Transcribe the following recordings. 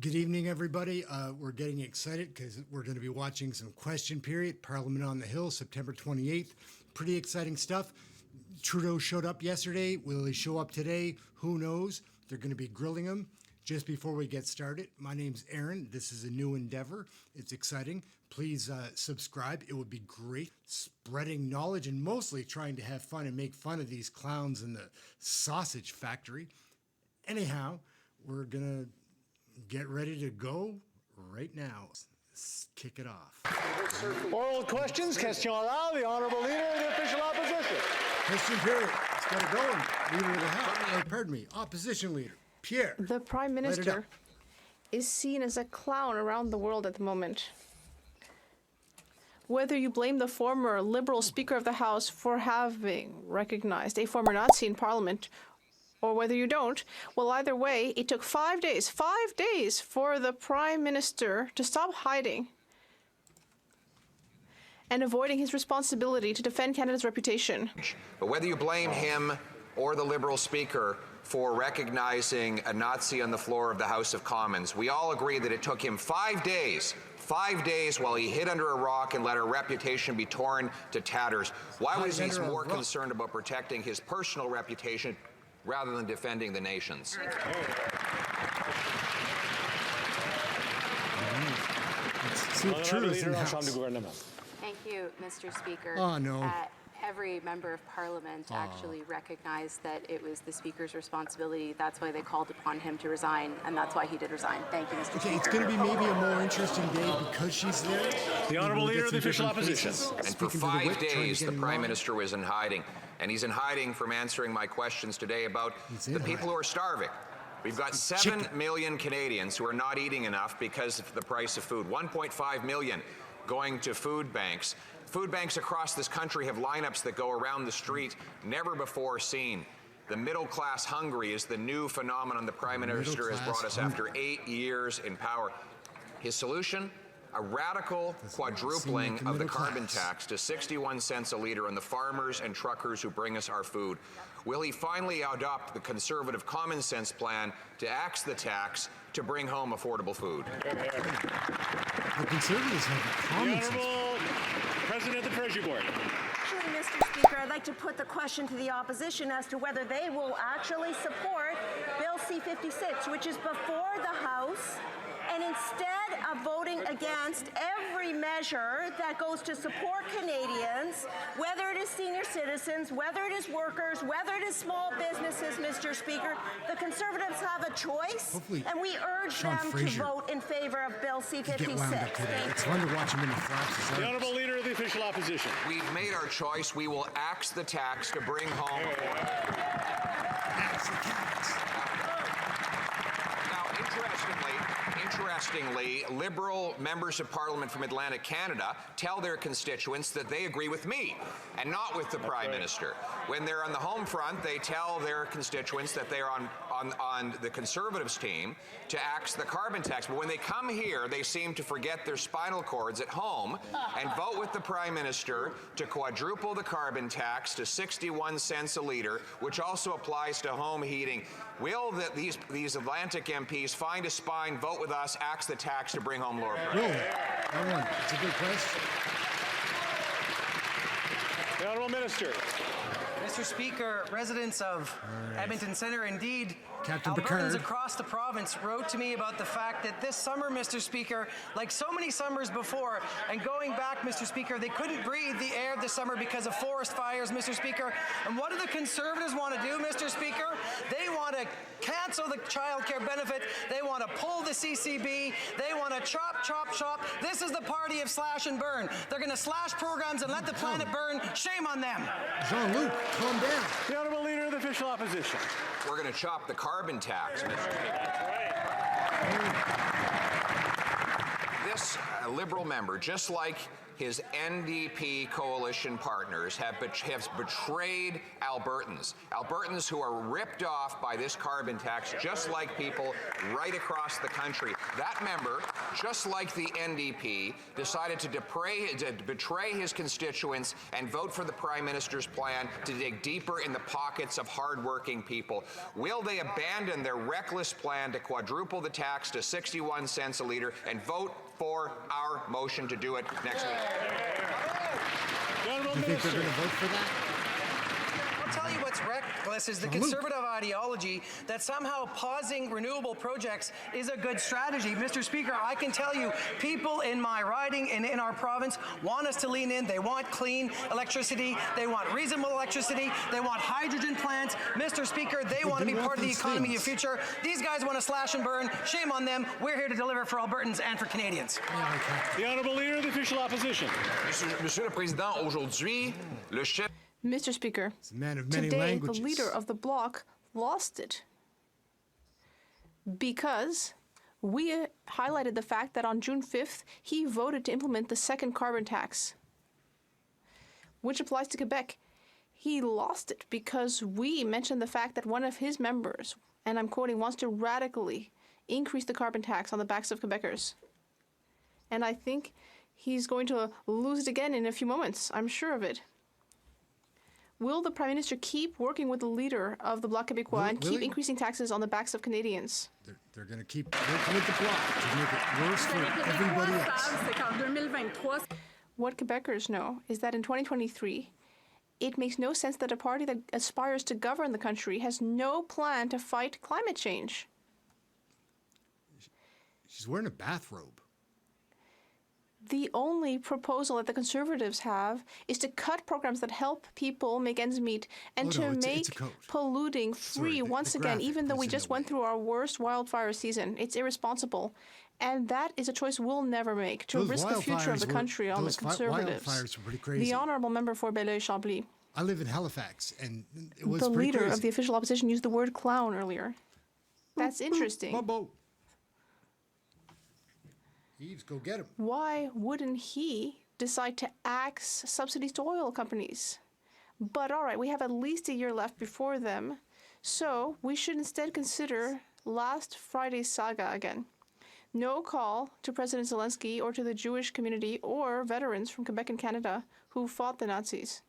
Good evening, everybody. We're getting excited because we're going to be watching some question period. Parliament on the Hill, September 28th. Pretty exciting stuff. Trudeau showed up yesterday. Will he show up today? Who knows? They're going to be grilling him. Just before we get started, my name's Ehren. This is a new endeavor. It's exciting. Please subscribe. It would be great. Spreading knowledge and mostly trying to have fun and make fun of these clowns in the sausage factory. Anyhow, we're going to get ready to go right now. Let's kick it off. Oral questions. Question oral. The Honourable Leader of the Official Opposition. Question period. Let's get it going. Leader of the House. Pardon me. Opposition Leader. Pierre. The Prime Minister is seen as a clown around the world at the moment. Whether you blame the former Liberal Speaker of the House for having recognized a former Nazi in Parliament, or whether you don't, well, either way, it took 5 days for the Prime Minister to stop hiding and avoiding his responsibility to defend Canada's reputation. But whether you blame him or the Liberal Speaker for recognizing a Nazi on the floor of the House of Commons, we all agree that it took him 5 days while he hid under a rock and let our reputation be torn to tatters. Why was he more concerned about protecting his personal reputation rather than defending the nation's? Thank you, Mr. Speaker. Oh, no. Every member of Parliament actually recognized that it was the Speaker's responsibility. That's why they called upon him to resign, and that's why he did resign. Thank you, Mr. Speaker. It's going to be maybe a more interesting day because she's there. The Honourable Leader of the Official Opposition. And for 5 days, the Prime Minister was in hiding. And he's in hiding from answering my questions today about the people who are starving. We've got 7 million Canadians who are not eating enough because of the price of food. 1.5 million going to food banks. Food banks across this country have lineups that go around the street never before seen. The middle class hungry is the new phenomenon the Prime Minister has brought us after 8 years in power. His solution? A radical quadrupling of the carbon tax to 61 cents a litre on the farmers and truckers who bring us our food. Will he finally adopt the Conservative common sense plan to axe the tax to bring home affordable food? The Conservatives have a common sense. President of the Treasury Board. Actually, Mr. Speaker, I'd like to put the question to the opposition as to whether they will actually support Bill C-56, which is before the House, and instead of voting against every measure that goes to support Canadians, whether it is senior citizens, whether it is workers, whether it is small businesses, Mr. Speaker, the Conservatives have a choice, and we urge them to vote in favor of Bill C-56. It's fun to watch him in the flaps. The Honourable Leader of the Official Opposition. We've made our choice. We will axe the tax to bring home Axe the tax. Interestingly, Liberal members of Parliament from Atlantic Canada tell their constituents that they agree with me and not with the Prime Minister. When they're on the home front, they tell their constituents that they're on the Conservatives team to axe the carbon tax. But when they come here, they seem to forget their spinal cords at home and vote with the Prime Minister to quadruple the carbon tax to 61 cents a litre, which also applies to home heating. Will these Atlantic MPs find a spine, vote with us, axe the tax to bring home lower prices? It's a good question. The Honourable Minister. Mr. Speaker, residents of Edmonton Centre, indeed, Captain Albertans Picard. across the province wrote to me about the fact that this summer, Mr. Speaker, like so many summers before, and going back, Mr. Speaker, they couldn't breathe the air this summer because of forest fires, Mr. Speaker. And what do the Conservatives want to do, Mr. Speaker? They want to cancel the child care benefit. They want to pull the CCB. They want to chop, chop, chop. This is the party of slash and burn. They're going to slash programs and let the planet burn. Shame on them. Jean-Luc, calm down. The Honourable Leader of the Official Opposition. We're going to chop the carbon tax, Mr. Speaker. This Liberal member, just like his NDP coalition partners, have betrayed Albertans. Albertans who are ripped off by this carbon tax, just like people right across the country. That member, just like the NDP, decided to betray his constituents and vote for the Prime Minister's plan to dig deeper in the pockets of hardworking people. Will they abandon their reckless plan to quadruple the tax to 61 cents a litre and vote for our motion to do it next week? Do you think they're going to vote for that? I'll tell you what's reckless is the Conservative ideology that somehow pausing renewable projects is a good strategy. Mr. Speaker, I can tell you people in my riding and in our province want us to lean in. They want clean electricity. They want reasonable electricicity. They want hydrogen plants. Mr. Speaker, they want to be part of the economy of future. These guys want to slash and burn. Shame on them. We're here to deliver for Albertans and for Canadians. The Honourable Leader of the Official Opposition. Monsieur le Président, aujourd'hui, le chef... Mr. Speaker, He's a man of many today languages. the leader of the Bloc lost it because we highlighted the fact that on June 5th, he voted to implement the second carbon tax, which applies to Quebec. He lost it because we mentioned the fact that one of his members, and I'm quoting, wants to radically increase the carbon tax on the backs of Quebecers. And I think he's going to lose it again in a few moments. I'm sure of it. Will the Prime Minister keep working with the leader of the Bloc Québécois and keep increasing taxes on the backs of Canadians? They're going to keep working with the Bloc to make it worse for everybody else. What Quebecers know is that in 2023, it makes no sense that a party that aspires to govern the country has no plan to fight climate change. She's wearing a bathrobe. The only proposal that the Conservatives have is to cut programs that help people make ends meet and make polluting free once again, even though we just went through our worst wildfire season. It's irresponsible. And that is a choice we'll never make, to risk the future of the country on the Conservatives. Wildfires were pretty crazy. The Honourable Member for Belleuil-Chambly. I live in Halifax, and it was the pretty leader crazy. of the official opposition used the word clown earlier. That's interesting. Eves, go get him. Why wouldn't he decide to axe subsidies to oil companies? But all right, we have at least a year left before them, so we should instead consider last Friday's saga again. No call to President Zelensky or to the Jewish community or veterans from Quebec and Canada who fought the Nazis.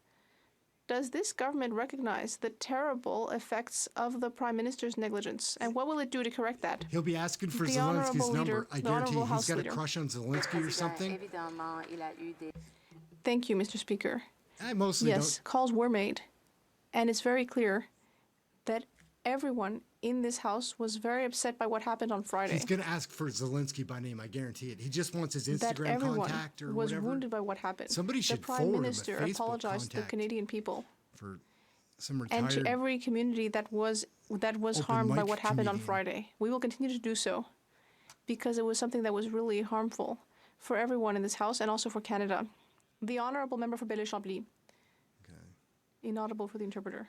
Does this government recognize the terrible effects of the Prime Minister's negligence? And what will it do to correct that? He'll be asking for The Zelensky's Honourable number. Leader, I the guarantee Honourable he's House got a Leader. crush on Zelensky or something. Thank you, Mr. Speaker. I mostly Yes, don't. calls were made. And it's very clear that everyone in this House was very upset by what happened on Friday. He's going to ask for Zelensky by name. I guarantee it. He just wants his That Instagram everyone contact or was whatever. wounded by what happened. Somebody should The Prime forward him a Minister Facebook apologized to the contact Canadian people for some retired and to every community that was harmed by mic what happened on comedian. Friday. We will continue to do so because it was something that was really harmful for everyone in this House and also for Canada. The Honourable Member for Belleuil-Chambly. Inaudible for the interpreter.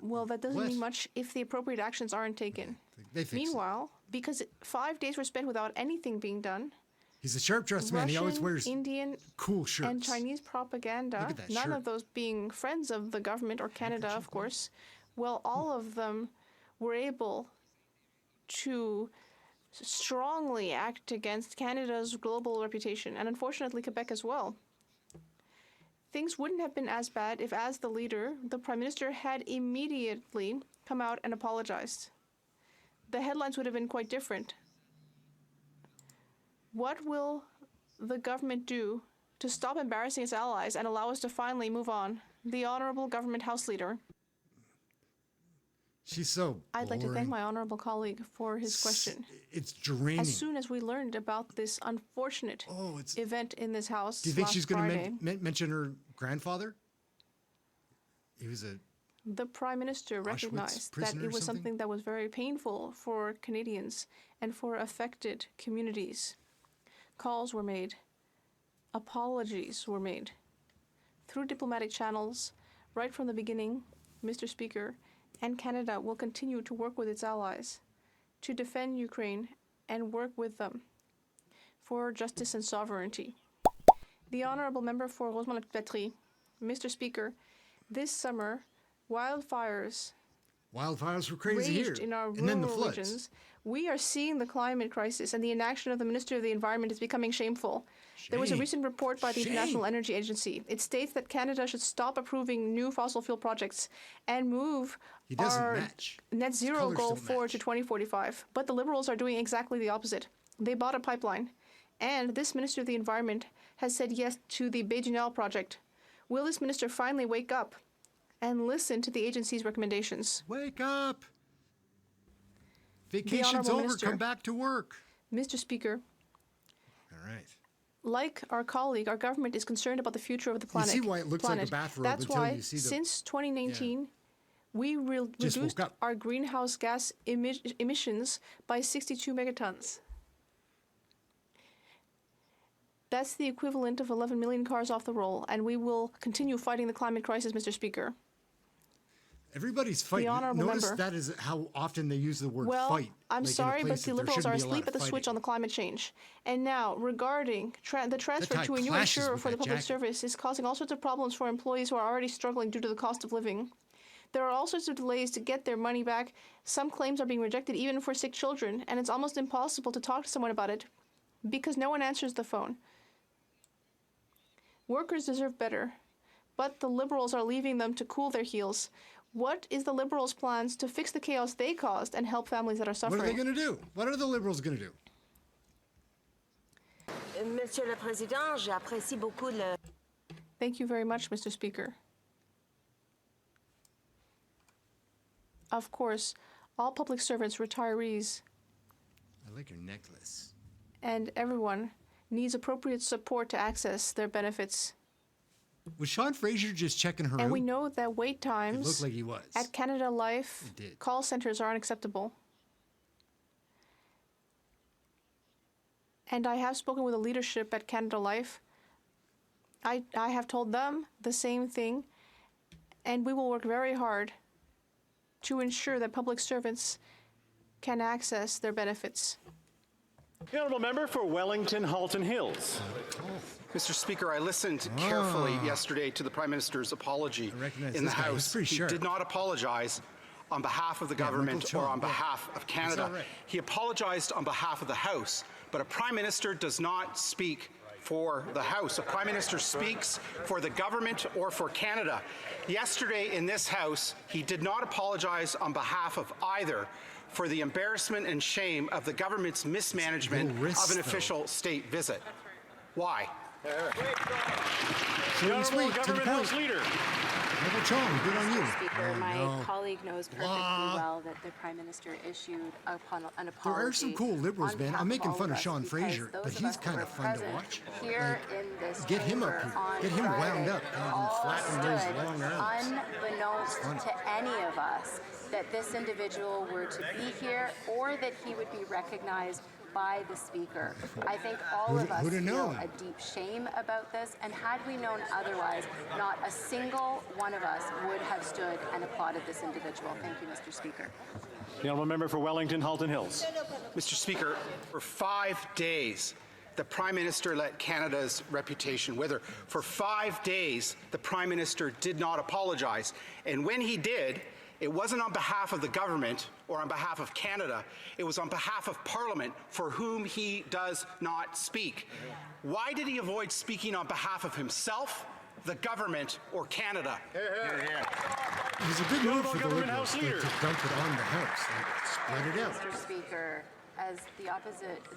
Well, that doesn't mean much if the appropriate actions aren't taken. They fix it. Meanwhile, because 5 days were spent without anything being done, He's a sharp-dressed man. He always wears Indian, cool shirts. and Chinese propaganda, Look at that none shirt. of those being friends of the government or Canada, of course, well, all of them were able to strongly act against Canada's global reputation, and unfortunately Quebec as well. Things wouldn't have been as bad if, as the leader, the Prime Minister had immediately come out and apologized. The headlines would have been quite different. What will the government do to stop embarrassing its allies and allow us to finally move on? The Honourable Government House Leader. She's so I'd like to thank boring. my honourable colleague for his question. It's draining. As soon as we learned about this unfortunate event in this House Do you think last she's going Friday, to mention her grandfather? He was a the Prime Minister recognized that prisoner or it was something? something that was very painful for Canadians and for affected communities. Calls were made. Apologies were made. Through diplomatic channels, right from the beginning, Mr. Speaker, and Canada will continue to work with its allies to defend Ukraine and work with them for justice and sovereignty. The honourable member for Rosemont-la-Patrie, Mr. Speaker, this summer, wildfires were crazy here. raged in our and then the rural floods. regions. We are seeing the climate crisis, and the inaction of the Minister of the Environment is becoming shameful. There was a Shame. recent report by the Shame. International Energy Agency. It states that Canada should stop approving new fossil fuel projects and move He doesn't our match. net His zero colours goal don't forward to match. 2045. But the Liberals are doing exactly the opposite. They bought a pipeline. And this Minister of the Environment has said yes to the Bédunel project. Will this minister finally wake up and listen to the agency's recommendations? Wake up! Vacation's Honourable over. Minister. Come back to work. Mr. Speaker, All right. like our colleague, our government is concerned about the future of the planet. see why it looks like a bathrobe That's until why, you see the- since 2019, we Just reduced woke up. our greenhouse gas emissions by 62 megatons. That's the equivalent of 11 million cars off the roll, and we will continue fighting the climate crisis, Mr. Speaker. Everybody's fighting. honourable Notice member. that is how often they use the word Well, fight. I'm like in a sorry, but place the that there Liberals shouldn't are be a lot asleep of at the switch fighting. on the climate change. And now, regarding the transfer tie to a new clashes insurer with for the that public jacket. service is causing all sorts of problems for employees who are already struggling due to the cost of living. There are all sorts of delays to get their money back. Some claims are being rejected even for sick children, and it's almost impossible to talk to someone about it because no one answers the phone. Workers deserve better, but the Liberals are leaving them to cool their heels. What is the Liberals' plans to fix the chaos they caused and help families that are What suffering? are they going to do? What are the Liberals going to do? Monsieur le Président, j'apprécie beaucoup le... Thank you very much, Mr. Speaker. Of course, all public servants, retirees, I like your necklace. and everyone needs appropriate support to access their benefits. Was Sean Fraser just checking her And out? we know that wait It times looked like he was. at Canada Life It did. call centers are unacceptable. And I have spoken with the leadership at Canada Life. I have told them the same thing, and we will work very hard to ensure that public servants can access their benefits. The honourable member for Wellington Halton Hills. Mr. Speaker, I listened carefully yesterday to the Prime Minister's apology I recognize in the this guy. He's House. pretty He sharp. did not apologize on behalf of the government Michael or Chong, on yeah. behalf of Canada. all right. He apologized on behalf of the House, but a Prime Minister does not speak for the House. A Prime Minister speaks for the government or for Canada. Yesterday in this House, he did not apologize on behalf of either for the embarrassment and shame of the government's mismanagement Little wrist, of an though. official state visit. Why? The and honourable sweet, to the government house point. leader. Michael Chong, good on you. Mr. Speaker, Oh, my no. colleague knows perfectly Blah. well that the Prime Minister issued an apology. There are some cool Liberals, on man. behalf I'm making all fun of us Sean because Fraser, those but of he's us that kind were of fun to present watch. Here Like, in this get him up chamber here. on Get him wound Friday up. Have him all flapping those stood long arms. unbeknownst Fun. to any of us that this individual were to be here or that he would be recognized by the Speaker. I think all of us Who'da feel known? a deep shame about this, and had we known otherwise, not a single one of us would have stood and applauded this individual. Thank you, Mr. Speaker. The honourable member for Wellington Halton Hills. Mr. Speaker, for 5 days, the Prime Minister let Canada's reputation wither. For 5 days, the Prime Minister did not apologize. And when he did, it wasn't on behalf of the government or on behalf of Canada. It was on behalf of Parliament, for whom he does not speak. Why did he avoid speaking on behalf of himself, the government, or Canada? It was a good move for the Government Liberals House like, Leader. to dump it on the House. Like, spread it out. Mr. Speaker, as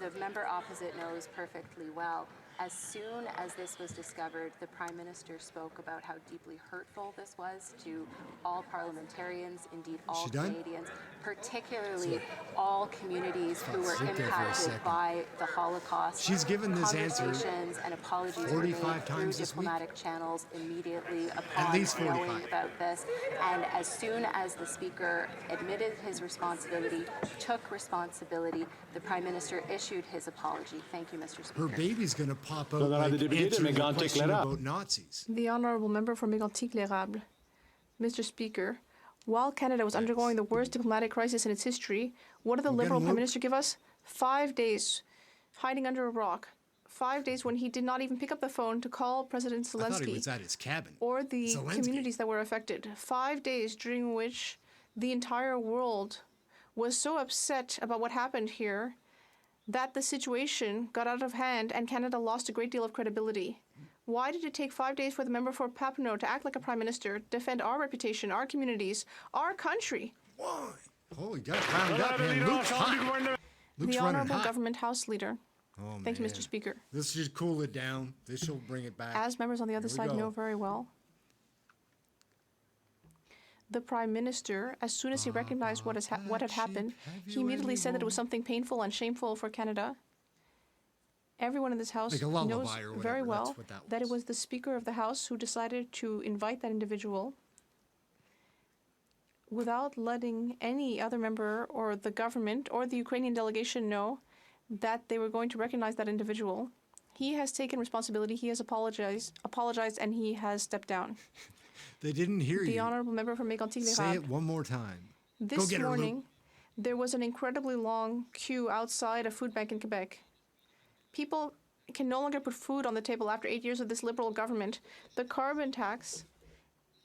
the member opposite knows perfectly well, as soon as this was discovered, the Prime Minister spoke about how deeply hurtful this was to all parliamentarians, indeed all She done? Canadians, particularly all communities who were Sit there for a impacted second. by the Holocaust. She's given this answer Conversations and apologies were 45 made through times this week. diplomatic channels immediately upon least 45. knowing about this. And as soon as the Speaker admitted his responsibility, took responsibility, the Prime Minister issued his apology. Thank you, Mr. Speaker. Her baby's going to pop out Honorable like député de answering the Mégantic question Lera. about Nazis. The honourable member for Mégantic-l'Érable. Mr. Speaker, while Canada was undergoing the worst diplomatic crisis in its history, what did the We'll get Liberal him Prime woke. Minister give us? 5 days hiding under a rock. 5 days when he did not even pick up the phone to call President Zelensky. I thought he was at his cabin. Or the Zelensky. communities that were affected. 5 days during which the entire world was so upset about what happened here that the situation got out of hand and Canada lost a great deal of credibility. Why did it take 5 days for the member for Papineau to act like a prime minister, defend our reputation, our communities, our country? Why? Oh, he got rounded up, man. Luke's hot. Luke's The running Honourable hot. Government House Leader. Oh, Thank you, man. Mr. Speaker. This should cool it down. This will bring it back. As members on the other Here we side go. know very well, the Prime Minister, as soon as he recognized what had happened, he immediately said that it was something painful and shameful for Canada. Everyone in this House Like a lullaby knows or whatever, very that's well what that that it was. was the Speaker of the House who decided to invite that individual without letting any other member or the government or the Ukrainian delegation know that they were going to recognize that individual. He has taken responsibility, he has apologized, and he has stepped down. They didn't hear The you. Honourable Member from Say Mégantic-les-Rables. it one more time. This Go get her, morning, Luke. there was an incredibly long queue outside a food bank in Quebec. People can no longer put food on the table after 8 years of this Liberal government. The carbon tax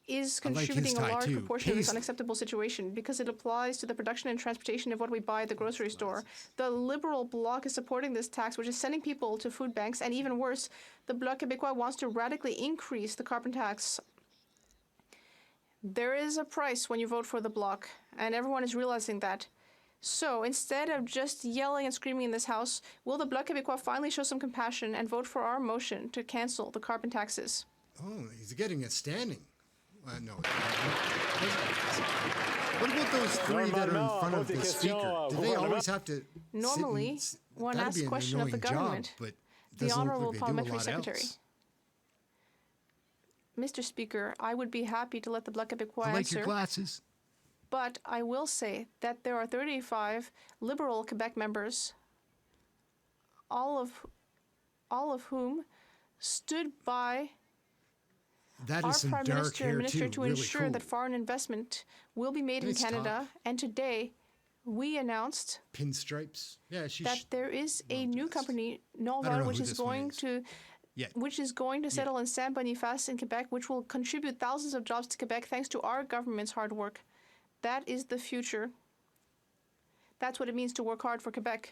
is I like his contributing a tie, large too. proportion of this Paisley. unacceptable situation because it applies to the production and transportation of what we buy at the grocery store. The Liberal Bloc is supporting this tax, which is sending people to food banks, and even worse, the Bloc Québécois wants to radically increase the carbon tax. There is a price when you vote for the Bloc, and everyone is realizing that. So instead of just yelling and screaming in this House, will the Bloc Québécois finally show some compassion and vote for our motion to cancel the carbon taxes? Oh, he's getting a standing. No. What about those three that are in front of the speaker? Do they always have to Normally, sit one that'd asks be an question of the annoying government. Job, but it The doesn't look Honourable like they do a Parliamentary lot Secretary. else. Mr. Speaker, I would be happy to let the Bloc Québécois I like answer, your glasses. but I will say that there are 35 Liberal Quebec members, all of whom stood by That our is some Prime dark Minister hair and Minister too. to Really ensure cool. that foreign investment will be made in Nice Canada. top. And today, we announced Pinstripes. Yeah, she's that there is a new company, Norval, know which who is this one going is. to Yet. which is going to settle in Saint-Boniface in Quebec, which will contribute thousands of jobs to Quebec thanks to our government's hard work. That is the future. That's what it means to work hard for Quebec.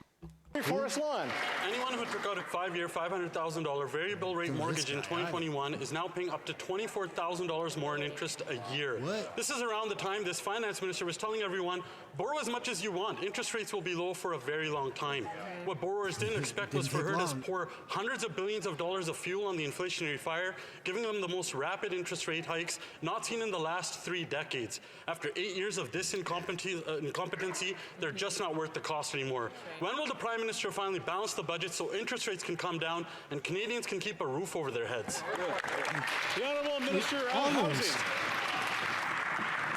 Forest Lawn. Anyone who took out a 5-year, $500,000 variable rate mortgage in 2021 is now paying up to $24,000 more in interest a year. What? This is around the time this finance minister was telling everyone, borrow as much as you want. Interest rates will be low for a very long time. What borrowers didn't expect was for Didn't her take to long. pour hundreds of billions of dollars of fuel on the inflationary fire, giving them the most rapid interest rate hikes not seen in the last 3 decades. After 8 years of this incompetency, they're just not worth the cost anymore. When will the Prime Minister finally balance the budget so interest rates can come down and Canadians can keep a roof over their heads? The Honourable Minister of Almost. Housing.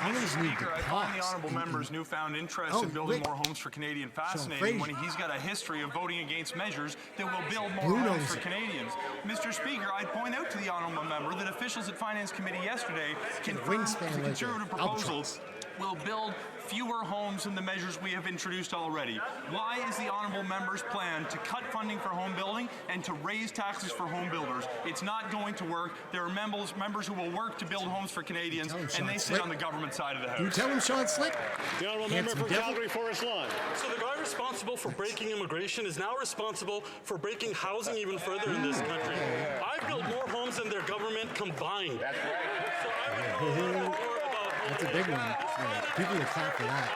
Almost need to Speaker, I find the pause. honourable member's newfound interest Oh, in building wait. more homes for Canadians Fraser. fascinating when he's got a history of voting against measures that will build more Bruno's homes for it. Canadians. Mr. Speaker, I'd point out to the honourable member that officials at Finance Committee yesterday confirmed wingspan the like Conservative an proposals will build fewer homes than the measures we have introduced already. Why is the honourable member's plan to cut funding for home building and to raise taxes for home builders? It's not going to work. There are members who will work to build homes for Canadians, Tell him, and Sean they sit Slick. on the government side of the You House. tell him, Sean Slick. The Honourable Member Handsome for devil. Calgary Forest Lawn. So the guy responsible for breaking immigration is now responsible for breaking housing even further in this country. I've built more homes than their government combined. So I would know more about That's a big one. Yeah, people will clap for that.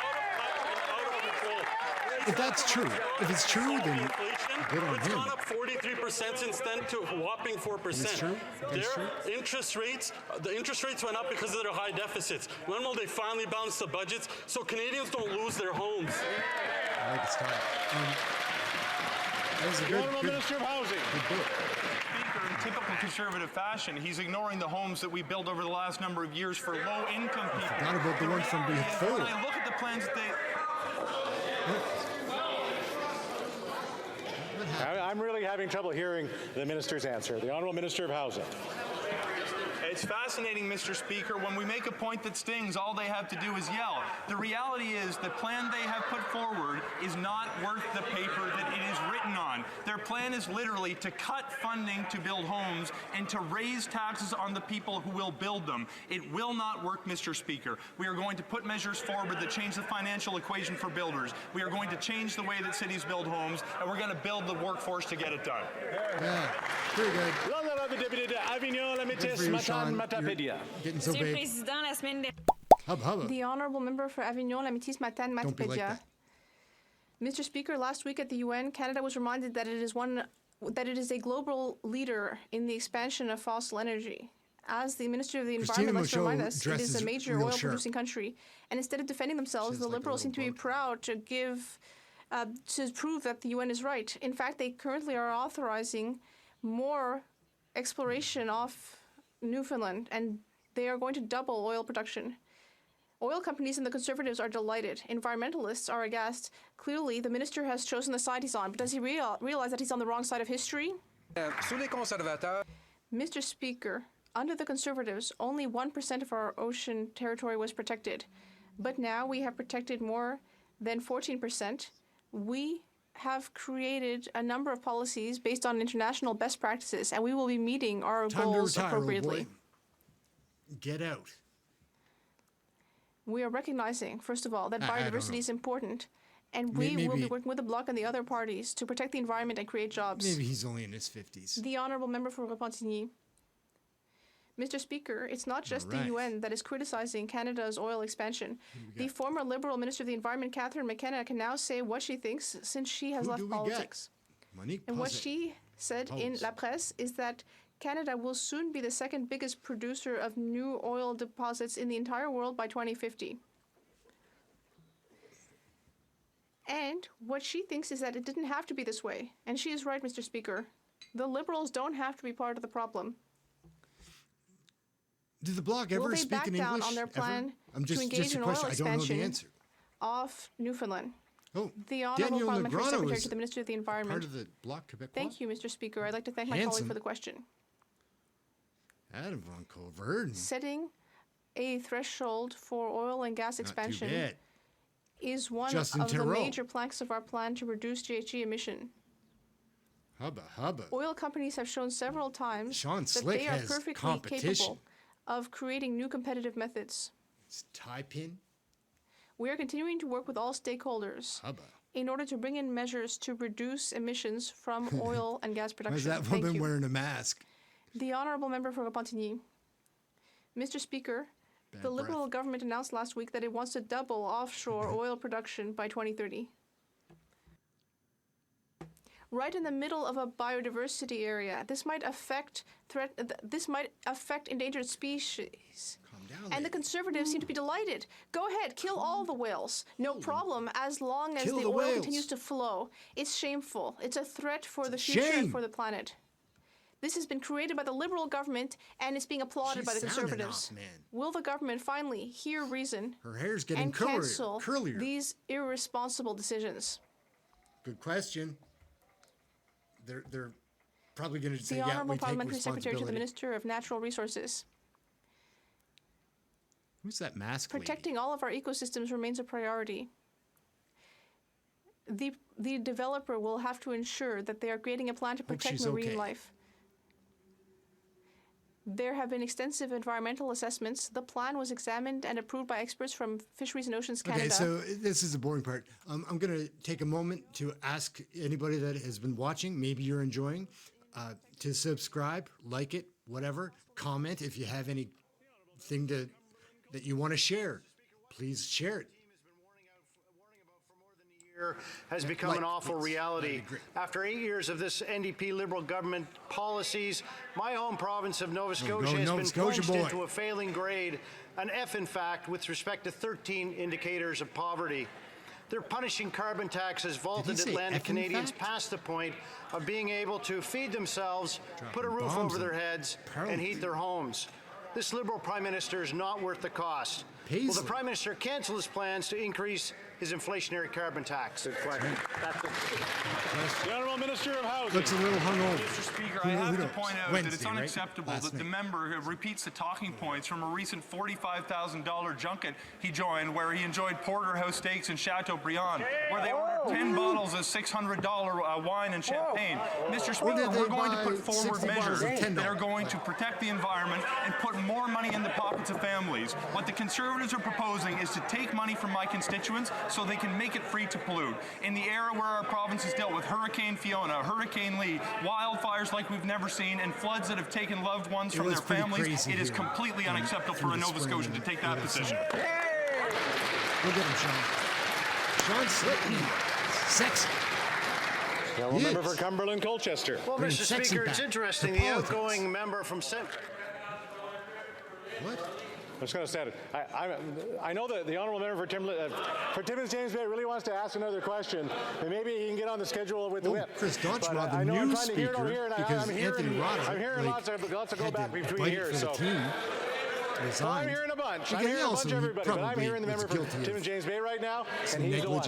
out of control. If that's true, if it's true, then Inflation, good on it's him. gone up 43% since then to a whopping 4%. It's true? It's Their true? interest rates, the interest rates went up because of their high deficits. When will they finally balance the budgets so Canadians don't lose their homes? I like his style. That was a The good, Honourable good, Minister of Housing. good bit. Speaker, in typical Conservative fashion, he's ignoring the homes that we built over the last number of years for low-income people. Forgot about the ones from reality is, before. When I look at the plans that they... I'm really having trouble hearing the Minister's answer. The Honourable Minister of Housing. It's fascinating, Mr. Speaker. When we make a point that stings, all they have to do is yell. The reality is the plan they have put forward is not worth the paper that it is written on. Their plan is literally to cut funding to build homes and to raise taxes on the people who will build them. It will not work, Mr. Speaker. We are going to put measures forward that change the financial equation for builders. We are going to change the way that cities build homes, and we're going to build the workforce to get it done. Yeah, pretty good. L'honorable député de Avignon, la Good for métisse, you, Matane Sean. Matapédia. You're getting so Monsieur le big. Président, la semaine dernière. Hubba. The honourable member for Avignon, la Métis Matane Don't be like Matapédia. that. Mr. Speaker, last week at the UN, Canada was reminded that it is a global leader in the expansion of fossil energy. As the Minister of the Christina Environment likes to remind us, it dresses is a major real oil-producing country. And instead of defending themselves, She's the like a Liberals seem to little be boat. proud to to prove that the UN is right. In fact, they currently are authorizing more exploration off Newfoundland, and they are going to double oil production. Oil companies and the Conservatives are delighted. Environmentalists are aghast. Clearly, the minister has chosen the side he's on, but does he realize that he's on the wrong side of history? Sous les conservateurs, Mr. Speaker, under the Conservatives, only 1% of our ocean territory was protected. But now we have protected more than 14%. We have created a number of policies based on international best practices, and we will be meeting our Time to goals retire, old appropriately. boy. Get out. We are recognizing, first of all, that I don't biodiversity know. is important, and we will be Maybe- working with the Bloc and the other parties to protect the environment and create jobs. Maybe he's only in his 50s. The honourable member for Repentigny. Mr. Speaker, it's not just the Alright. UN that is criticizing Canada's oil expansion. The former Liberal Minister of the Environment, Catherine McKenna, can now say what she thinks since she has Who left do we get? politics. Monique And what Posset. she said in Pose. La Presse is that Canada will soon be the second biggest producer of new oil deposits in the entire world by 2050. And what she thinks is that it didn't have to be this way. And she is right, Mr. Speaker. The Liberals don't have to be part of the problem. Did the Bloc ever Will they speak back in down English? on their ever? plan I'm to engage just a in question. oil I don't know the expansion answer. off Newfoundland? Oh, The Honourable Daniel Parliamentary Negreanu Secretary is to the Minister of the Environment. part of the Bloc Quebecois. Thank you, Mr. Speaker. I'd like to thank my colleague Handsome. for the question. Adam von Covert. Setting a threshold for oil and gas expansion Not too bad. is one Justin of the Trudeau. major planks of our plan to reduce GHG emission. Hubba. Oil companies have shown several times Sean that Slick they are has perfectly competition. capable of creating new competitive methods. It's tie pin. We are continuing to work with all stakeholders Hubba. in order to bring in measures to reduce emissions from oil and gas Why production. is that Thank woman you. wearing a mask? The Honourable Member for Repentigny. Mr. Speaker, Bad the breath. Liberal government announced last week that it wants to double offshore oil production by 2030. Right in the middle of a biodiversity area, this might affect endangered species. Calm down. And the lady. Conservatives seem to be delighted. Go ahead, kill all the whales. No problem, as long as Kill the the oil whales. continues to flow. It's shameful. It's a threat for the future shame. and for the planet. This has been created by the Liberal government, and it's being applauded She's by the sounding Conservatives. off, man. Will the government finally hear reason Her hair's getting and cancel curlier. these irresponsible decisions? Good question. They're probably going to say, The yeah, Honourable we take Parliamentary Secretary to the responsibility. Minister of Natural Resources. Who's that mask lady? Protecting all of our ecosystems remains a priority. The developer will have to ensure that they are creating a plan to protect she's marine okay. life. There have been extensive environmental assessments. The plan was examined and approved by experts from Fisheries and Oceans Canada. Okay, so this is the boring part. I'm going to take a moment to ask anybody that has been watching, maybe you're enjoying, to subscribe, like it, whatever, comment if you have anything that you want to share. Please share it. Has become an awful reality. That'd be great. After 8 years of this NDP Liberal government policies, my home province of Nova Scotia has Nova been Scotia plunged boy. into a failing grade, an F in fact, with respect to 13 indicators of poverty. Their punishing carbon tax has vaulted say Atlantic F in Canadians fact? past the point of being able to feed themselves, put a Dropping roof bombs over their in heads, and Parliament. heat their homes. This Liberal Prime Minister is not worth the cost. Will Paisley. the Prime Minister cancel his plans to increase his inflationary carbon tax? The Honourable Minister of Housing. Looks a little hungover. Mr. Speaker, I have to point out that it's unacceptable that the member repeats the talking points from a recent $45,000 junket he joined where he enjoyed porterhouse steaks and Chateaubriand, where they ordered 10 bottles of $600 wine and champagne. Mr. Speaker, we're going to put forward measures that are going to protect the environment and put more money in the pockets of families. What the Conservatives are proposing is to take money from my constituents so they can make it free to pollute. In the era where our province has dealt with Hurricane Fiona, Hurricane Lee, wildfires like we've never seen, and floods that have taken loved ones from their families, it is completely unacceptable for a Nova Scotian to take that position. Look at him, Sean. Sean's slipping. Sexy. Honourable Member for Cumberland Colchester. Well, Mr. Speaker, it's interesting. The outgoing member from What? I'm just going to say it. I know that the Honourable Member for Timmins James Bay really wants to ask another question, and maybe he can get on the schedule with the whip. Chris Dodge, but the I know new I'm trying to hear it speaker, over here, and because I'm Anthony Rodder, I'm hearing lots of go back between here. So. Well, I'm hearing a bunch. I'm hearing a bunch of everybody, but I'm hearing the member for Timmins James Bay right now, and he's the one.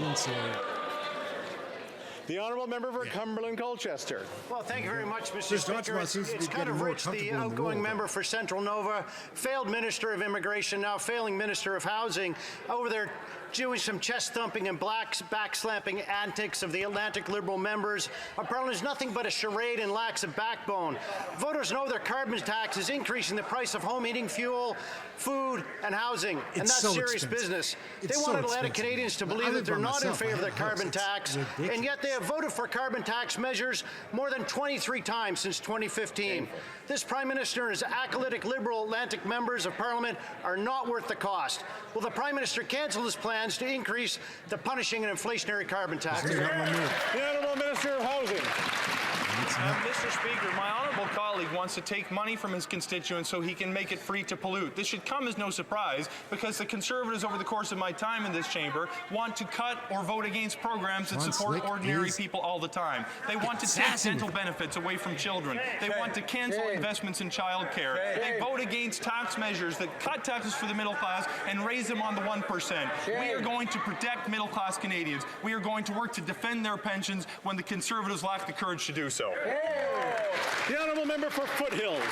The Honourable Member for Cumberland Colchester. Well, thank you very much, Mr. Speaker. It's kind of rich. The outgoing member for Central Nova, failed Minister of Immigration, now failing Minister of Housing, over there doing some chest-thumping and back-slapping antics of the Atlantic Liberal members. Our Parliament is nothing but a charade and lacks a backbone. Voters know their carbon tax is increasing the price of home heating fuel, food, and housing, and that's serious business. They want Atlantic Canadians to believe that they're not in favor of the carbon tax, and yet they have voted for carbon tax measures more than 23 times since 2015. This Prime Minister and his acolytic Liberal Atlantic members of Parliament are not worth the cost. Will the Prime Minister cancel his plans to increase the punishing and inflationary carbon tax? The Honourable Minister of Housing. Mr. Speaker, my honourable colleague wants to take money from his constituents so he can make it free to pollute. This should come as no surprise because the Conservatives over the course of my time in this chamber want to cut or vote against programs that support ordinary people all the time. They want to take dental benefits away from children. They want to cancel investments in childcare. They vote against tax measures that cut taxes for the middle class and raise them on the 1%. We are going to protect middle class Canadians. We are going to work to defend their pensions when the Conservatives lack the courage to do so. The Honourable Member for Foothills.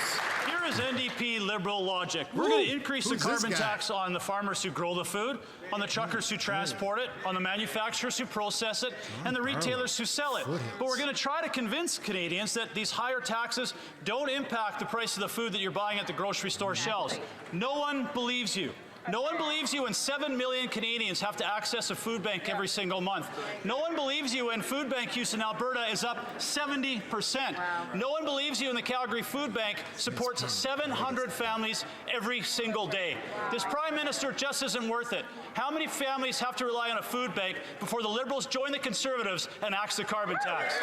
Here is NDP Liberal logic. We're going to increase the carbon tax on the farmers who grow the food, on the truckers who transport it, on the manufacturers who process it, and the retailers who sell it. But we're going to try to convince Canadians that these higher taxes don't impact the price of the food that you're buying at the grocery store shelves. No one believes you. No one believes you when 7 million Canadians have to access a food bank every single month. No one believes you when food bank use in Alberta is up 70%. No one believes you when the Calgary Food Bank supports 700 families every single day. This Prime Minister just isn't worth it. How many families have to rely on a food bank before the Liberals join the Conservatives and axe the carbon tax?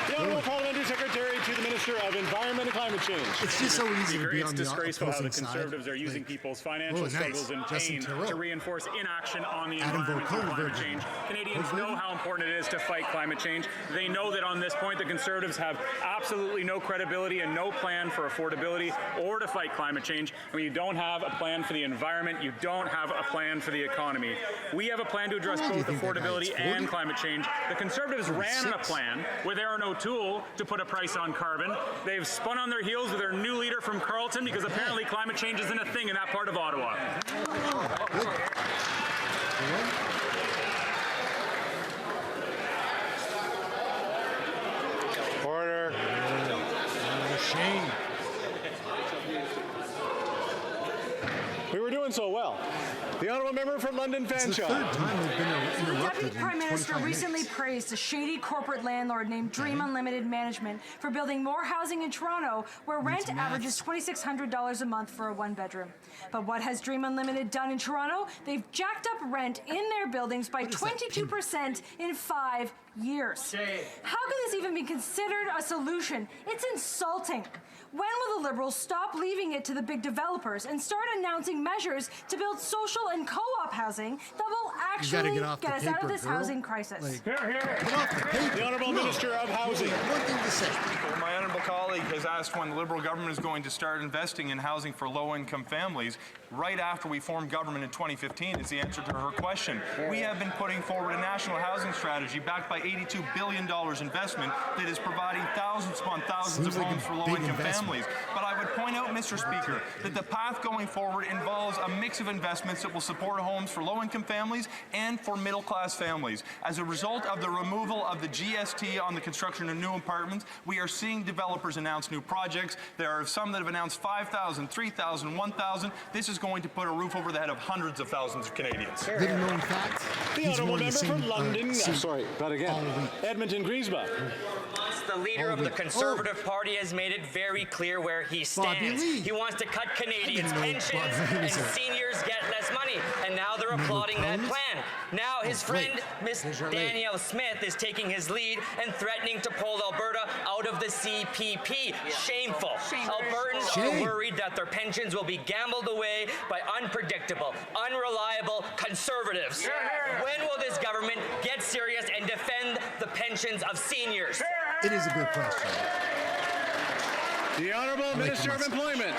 The Honourable Parliamentary Secretary to the Minister of Environment and Climate Change. It's just so easy to be on the disgraceful how the Conservatives are using people's financial struggles and pain to reinforce inaction on the environment and climate change. Canadians know how important it is to fight climate change. They know that on this point the Conservatives have absolutely no credibility and no plan for affordability or to fight climate change. When you don't have a plan for the environment, you don't have a plan for the economy. We have a plan to address both affordability and climate change. The Conservatives ran on a plan with Ehren O'Toole to put a price on carbon. They've spun on their heels with their new leader from Carleton because apparently climate change isn't a thing in that part of Ottawa. Order. Shame. We were doing so well. The Honourable Member for London Fanshawe. It's the third time we've been The interrupted. Deputy Prime Minister recently praised a shady corporate landlord named Dream Unlimited Management for building more housing in Toronto, where rent averages $2,600 a month for a one-bedroom. But what has Dream Unlimited done in Toronto? They've jacked up rent in their buildings by 22% in 5 years. How can this even be considered a solution? It's insulting. When will the Liberals stop leaving it to the big developers and start announcing measures to build social and co-op housing that will actually get us out of this housing crisis? The Honourable Minister of Housing. One thing to say. My honourable colleague has asked when the Liberal government is going to start investing in housing for low-income families. right after we formed government in 2015 is the answer to her question. We have been putting forward a national housing strategy backed by $82 billion investment that is providing thousands upon thousands of homes for low-income families. But I would point out, Mr. Speaker, that the path going forward involves a mix of investments that will support homes for low-income families and for middle-class families. As a result of the removal of the GST on the construction of new apartments, we are seeing developers announce new projects. There are some that have announced 5,000, 3,000, 1,000. This is going to put a roof over the head of hundreds of thousands of Canadians. The honourable member for London, Edmonton Griesbach. The leader of the Conservative Party has made it very clear where he stands. He wants to cut Canadians' pensions and seniors get less money. And now they're applauding that plan. Now his friend, Miss Danielle Smith, is taking his lead and threatening to pull Alberta out of the CPP. Shameful. Albertans are worried that their pensions will be gambled away by unpredictable, unreliable Conservatives. When will this government get serious and defend the pensions of seniors? It is a good question. The Honourable Minister of Employment.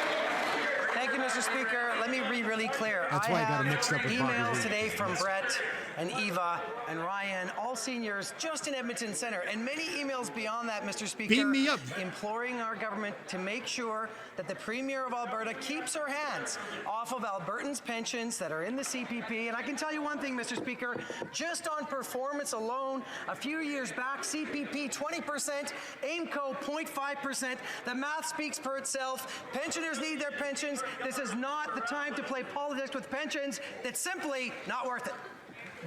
Thank you, Mr. Speaker. Let me be really clear. That's why I got it mixed up with Bobby emails Lee. today from Brett and Eva and Ryan, all seniors just in Edmonton Centre, and many emails beyond that, Mr. Speaker, Beam me up. imploring our government to make sure that the Premier of Alberta keeps her hands off of Albertans' pensions that are in the CPP. And I can tell you one thing, Mr. Speaker, just on performance alone, a few years back, CPP 20%, AIMCO 0.5%. The math speaks for itself. Pensioners need their pensions. This is not the time to play politics with pensions. It's simply not worth it.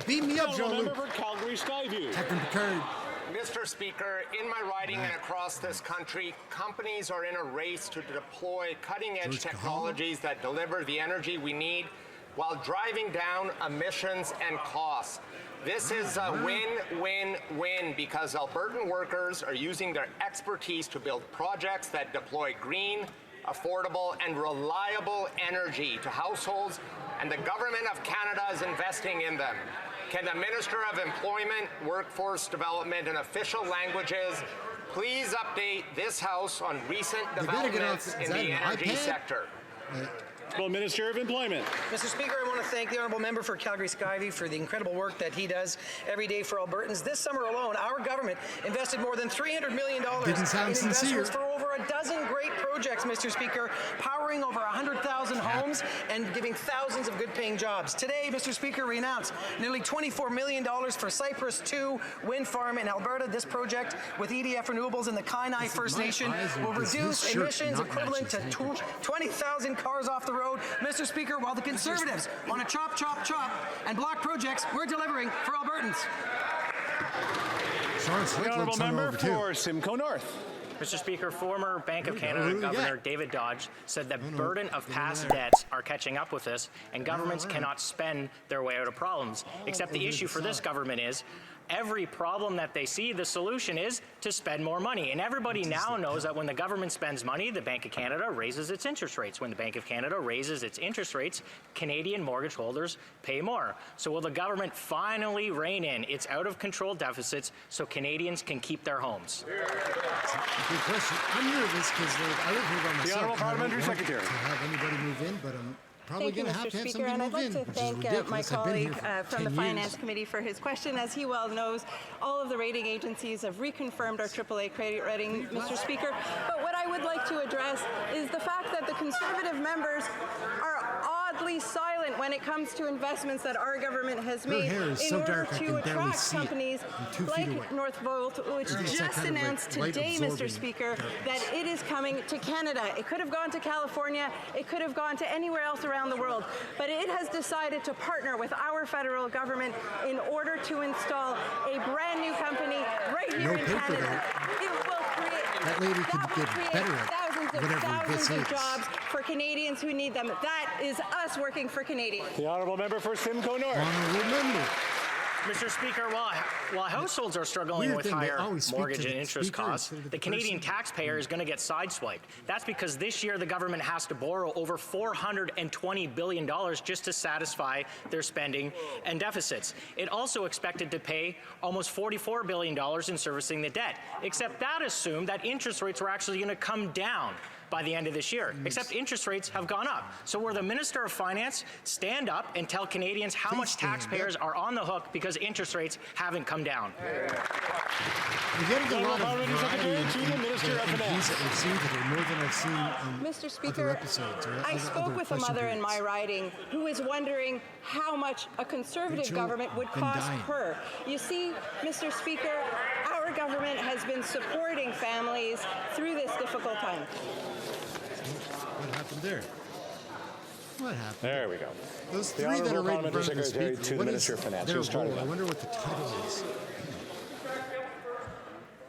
Beam me up, Jean-Luc. Calgary Skyview. Captain Picard. Mr. Speaker, in my riding and across this country, companies are in a race to deploy cutting-edge technologies that deliver the energy we need while driving down emissions and costs. This is a win-win-win because Albertan workers are using their expertise to build projects that deploy green, affordable, and reliable energy to households, and the Government of Canada is investing in them. Can the Minister of Employment, Workforce Development, and Official Languages please update this House on recent developments in the energy sector? Minister of Employment. Mr. Speaker, I want to thank the honourable member for Calgary Skyview for the incredible work that he does every day for Albertans. This summer alone, our government invested more than $300 million in investments for over a dozen great projects, Mr. Speaker, powering over 100,000 homes and giving thousands of good-paying jobs. Today, Mr. Speaker, we announced nearly $24 million for Cypress 2 wind farm in Alberta. This project with EDF Renewables and the Kainai First Nation will reduce emissions equivalent to 20,000 cars off the road. Mr. Speaker, while the Conservatives want to chop, chop, chop and block projects, we're delivering for Albertans. The honourable member for Simcoe North. Mr. Speaker, former Bank of Canada Governor David Dodge said the burden of past debts are catching up with us, and governments cannot spend their way out of problems. Except the issue for this government is every problem that they see, the solution is to spend more money. And everybody now knows that when the government spends money, the Bank of Canada raises its interest rates. When the Bank of Canada raises its interest rates, Canadian mortgage holders pay more. So will the government finally rein in its out-of-control deficits so Canadians can keep their homes? Good question. I'm nervous because I live here by myself. The Honourable Parliamentary Secretary. To have anybody move in, but I'm probably going to have Mr. have Speaker, somebody and I'd move in, like to which is thank my ridiculous. I've been here colleague for from the 10 Finance years. Committee for his question. As he well knows, all of the rating agencies have reconfirmed our AAA credit rating, Mr. Speaker. But what I would like to address is the fact that the Conservative members are oddly silent when it comes to investments that our government has made in order to attract companies like Northvolt, which just announced today, Mr. Speaker, that it is coming to Canada. It could have gone to California. It could have gone to anywhere else around the world. But it has decided to partner with our federal government in order to install a brand new company right here in Canada. It will create, that lady could get better at thousands of jobs for Canadians who need them. That is us working for Canadians. The honourable member for Simcoe North. Honourable member. Mr. Speaker, while households are struggling with higher mortgage and interest costs, the Canadian taxpayer is going to get sideswiped. That's because this year the government has to borrow over $420 billion just to satisfy their spending and deficits. It also expected to pay almost $44 billion in servicing the debt, except that assumed that interest rates were actually going to come down. by the end of this year, except interest rates have gone up. So will the Minister of Finance stand up and tell Canadians how much taxpayers are on the hook because interest rates haven't come down? We're getting a lot of variety in the MPs that we've seen today, more than I've seen on Mr. Speaker, other episodes. I spoke with a mother in my riding who is wondering how much a Conservative government would cost her. You see, Mr. Speaker, our government has been supporting families through this difficult time. What happened there? What happened? There we go. Those The three that are Honourable right in front of the Parliamentary speaker, to the what Minister is of Finance. their Who's starting role? I that? wonder what the title is.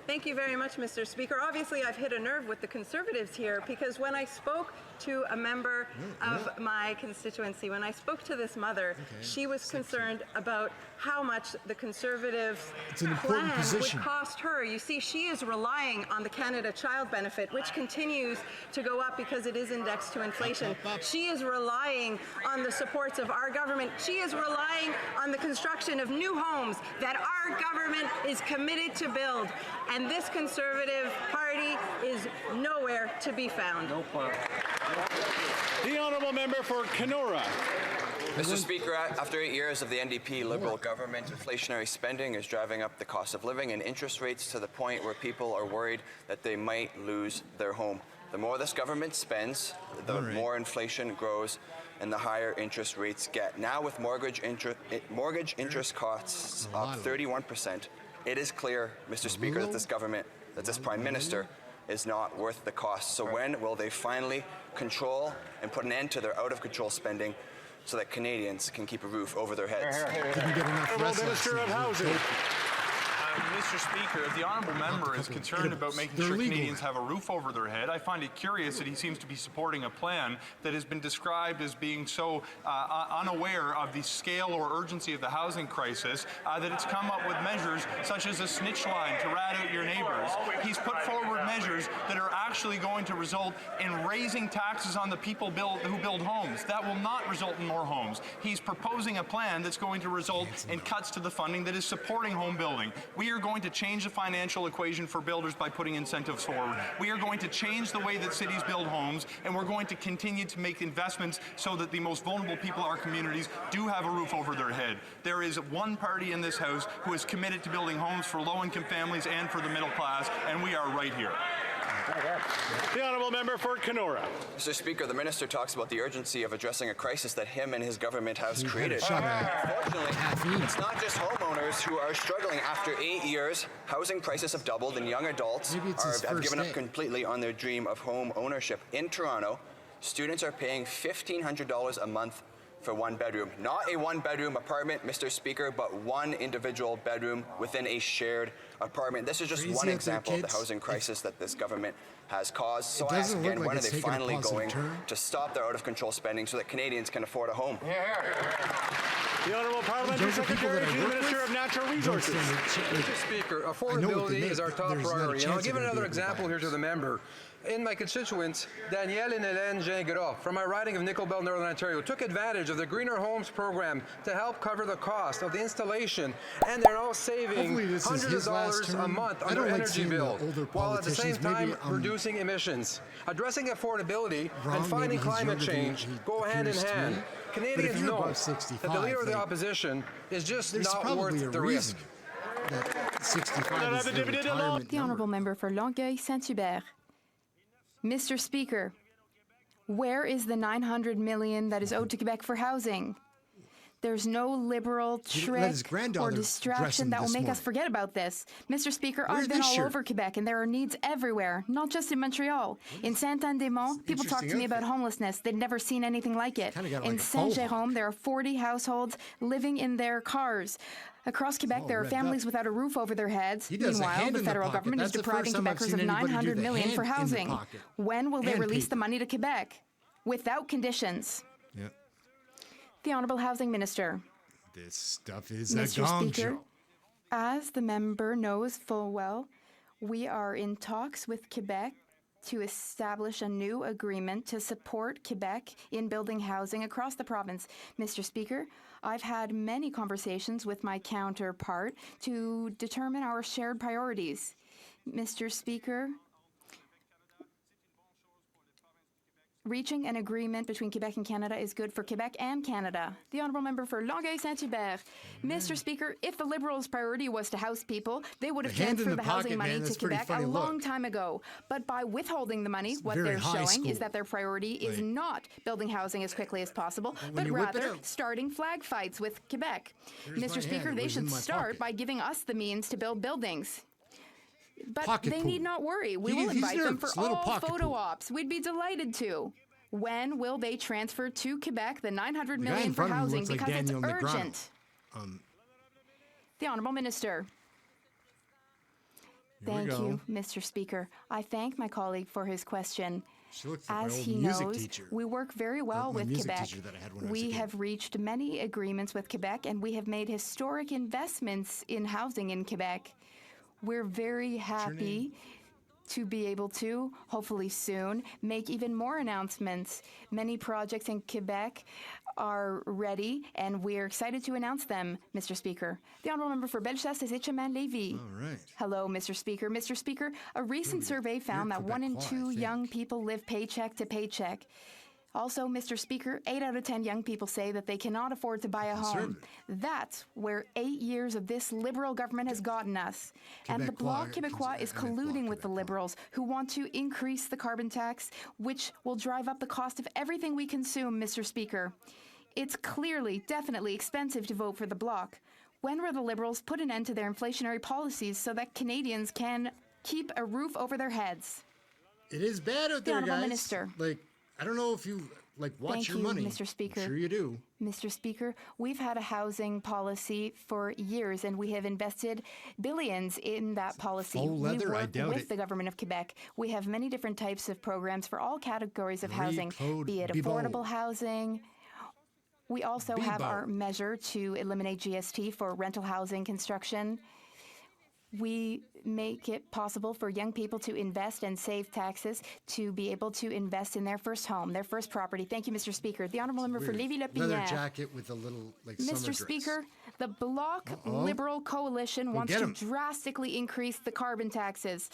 Thank you very much, Mr. Speaker. Obviously, I've hit a nerve with the Conservatives here because when I spoke to a member of my constituency, when I spoke to this mother, she was concerned about how much the Conservatives' plan would cost her. You see, she is relying on the Canada Child Benefit, which continues to go up because it is indexed to inflation. She is relying on the supports of our government. She is relying on the construction of new homes that our government is committed to build. And this Conservative Party is nowhere to be found. No plan. The Honourable Member for Kenora. Mr. Speaker, after 8 years of the NDP Liberal government, inflationary spending is driving up the cost of living and interest rates to the point where people are worried that they might lose their home. The more this government spends, the more inflation grows and the higher interest rates get. Now with mortgage interest costs up 31%, it is clear, Mr. Speaker, that this government, that this Prime Minister, is not worth the cost. So when will they finally control and put an end to their out-of-control spending so that Canadians can keep a roof over their heads? Didn't get enough rest last Minister of Housing. Mr. Speaker, if the honourable member is concerned about making sure Canadians have a roof over their head, I find it curious that he seems to be supporting a plan that has been described as being so unaware of the scale or urgency of the housing crisis that it's come up with measures such as a snitch line to rat out your neighbours. He's put forward measures that are actually going to result in raising taxes on the people who build homes. That will not result in more homes. He's proposing a plan that's going to result in cuts to the funding that is supporting home building. We are going to change the financial equation for builders by putting incentives forward. We are going to change the way that cities build homes, and we're going to continue to make investments so that the most vulnerable people in our communities do have a roof over their head. There is one party in this House who is committed to building homes for low-income families and for the middle class, and we are right here. The Honourable Member for Kenora. Mr. Speaker, the Minister talks about the urgency of addressing a crisis that him and his government has created. Unfortunately, it's not just homeowners who are struggling. After 8 years, housing prices have doubled and young adults have given up completely on their dream of home ownership. In Toronto, students are paying $1,500 a month for one bedroom. Not a one-bedroom apartment, Mr. Speaker, but one individual bedroom within a shared apartment. This is just one example of the housing crisis that this government has caused. So I ask again, when are they finally going to stop their out-of-control spending so that Canadians can afford a home? The Honourable Parliamentary Secretary to the Minister of Natural Resources. Mr. Speaker, affordability is our top priority. And I'll give another example here to the member. In my constituents, Danielle and Hélène Gingras from my riding of Nickel Belt, Northern Ontario, took advantage of the Greener Homes program to help cover the cost of the installation, and they're now saving hundreds of dollars a month on their energy bill, while at the same time reducing emissions. Addressing affordability and fighting climate change go hand in hand. Canadians know that the Leader of the Opposition is just not worth the risk. The Honourable Member for Longueuil Saint-Hubert. Mr. Speaker, where is the $900 million that is owed to Quebec for housing? There's no liberal trick or distraction that will make us forget about this. Mr. Speaker, I've been all over Quebec, and there are needs everywhere, not just in Montreal. In Saint-Anne-des-Monts, people talk to me about homelessness. They'd never seen anything like it. In Saint-Jérôme, there are 40 households living in their cars. Across Quebec, there are families without a roof over their heads. Meanwhile, the federal government is depriving Quebecers of $900 million for housing. When will they release the money to Quebec? Without conditions. The Honourable Housing Minister. This stuff is Mr. a gong Speaker, show. as the member knows full well, we are in talks with Quebec to establish a new agreement to support Quebec in building housing across the province. Mr. Speaker, I've had many conversations with my counterpart to determine our shared priorities. Mr. Speaker, reaching an agreement between Quebec and Canada is good for Quebec and Canada. The Honourable Member for Longueuil-Saint-Hubert. Mr. Speaker, if the Liberals' priority was to house people, they would have transferred the housing money to Quebec a long time ago. But by withholding the money, what they're showing is that their priority is not building housing as quickly as possible, but rather starting flag fights with Quebec. Mr. Speaker, they should start by giving us the means to build buildings. But they need not worry. We will invite them for all photo ops. We'd be delighted to. When will they transfer to Quebec the $900 million for housing? Because it's urgent. The Honourable Minister. Thank you, Mr. Speaker. I thank my colleague for his question. As he knows, we work very well with Quebec. We have reached many agreements with Quebec, and we have made historic investments in housing in Quebec. We're very happy to be able to, hopefully soon, make even more announcements. Many projects in Quebec are ready, and we're excited to announce them, Mr. Speaker. The Honourable Member for Bellechasse-Etchemin-Lévis. All right. Hello, Mr. Speaker. Mr. Speaker, a recent survey found that 1 in 2 young people live paycheck to paycheck. Also, Mr. Speaker, 8 out of 10 young people say that they cannot afford to buy a home. That's where 8 years of this Liberal government has gotten us. And the Bloc Québécois is colluding with the Liberals, who want to increase the carbon tax, which will drive up the cost of everything we consume, Mr. Speaker. It's clearly, definitely expensive to vote for the Bloc. When will the Liberals put an end to their inflationary policies so that Canadians can keep a roof over their heads? It is bad out there, Honourable guys. Minister. I don't know if you watch your money. Mr. Speaker. I'm sure you do. Mr. Speaker, we've had a housing policy for years, and we have invested billions in that policy. Faux leather? We I work doubt with it. the government of Quebec. We have many different types of programs for all categories of housing, be it affordable housing. We also have our measure to eliminate GST for rental housing construction. We make it possible for young people to invest and save taxes to be able to invest in their first home, their first property. Thank you, Mr. Speaker. The Honourable Member for Lévis-Lopinière. Leather jacket with a little summer Mr. dress. Speaker, the Bloc Liberal Coalition wants to drastically increase the carbon taxes.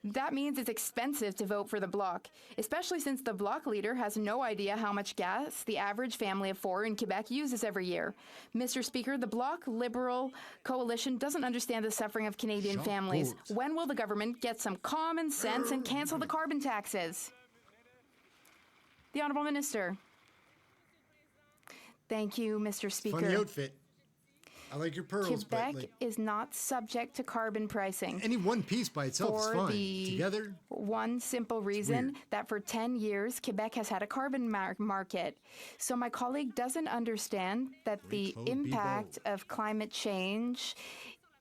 That means it's expensive to vote for the Bloc, especially since the Bloc leader has no idea how much gas the average family of 4 in Quebec uses every year. Mr. Speaker, the Bloc Liberal Coalition doesn't understand the suffering of Canadian families. When will the government get some common sense and cancel the carbon taxes? The Honourable Minister. Thank you, Mr. Speaker. Funny outfit. I like your pearls, Quebec but is not subject to carbon pricing. Any one piece by itself is fine. Together? One simple reason that for 10 years, Quebec has had a carbon market. So my colleague doesn't understand that the impact of climate change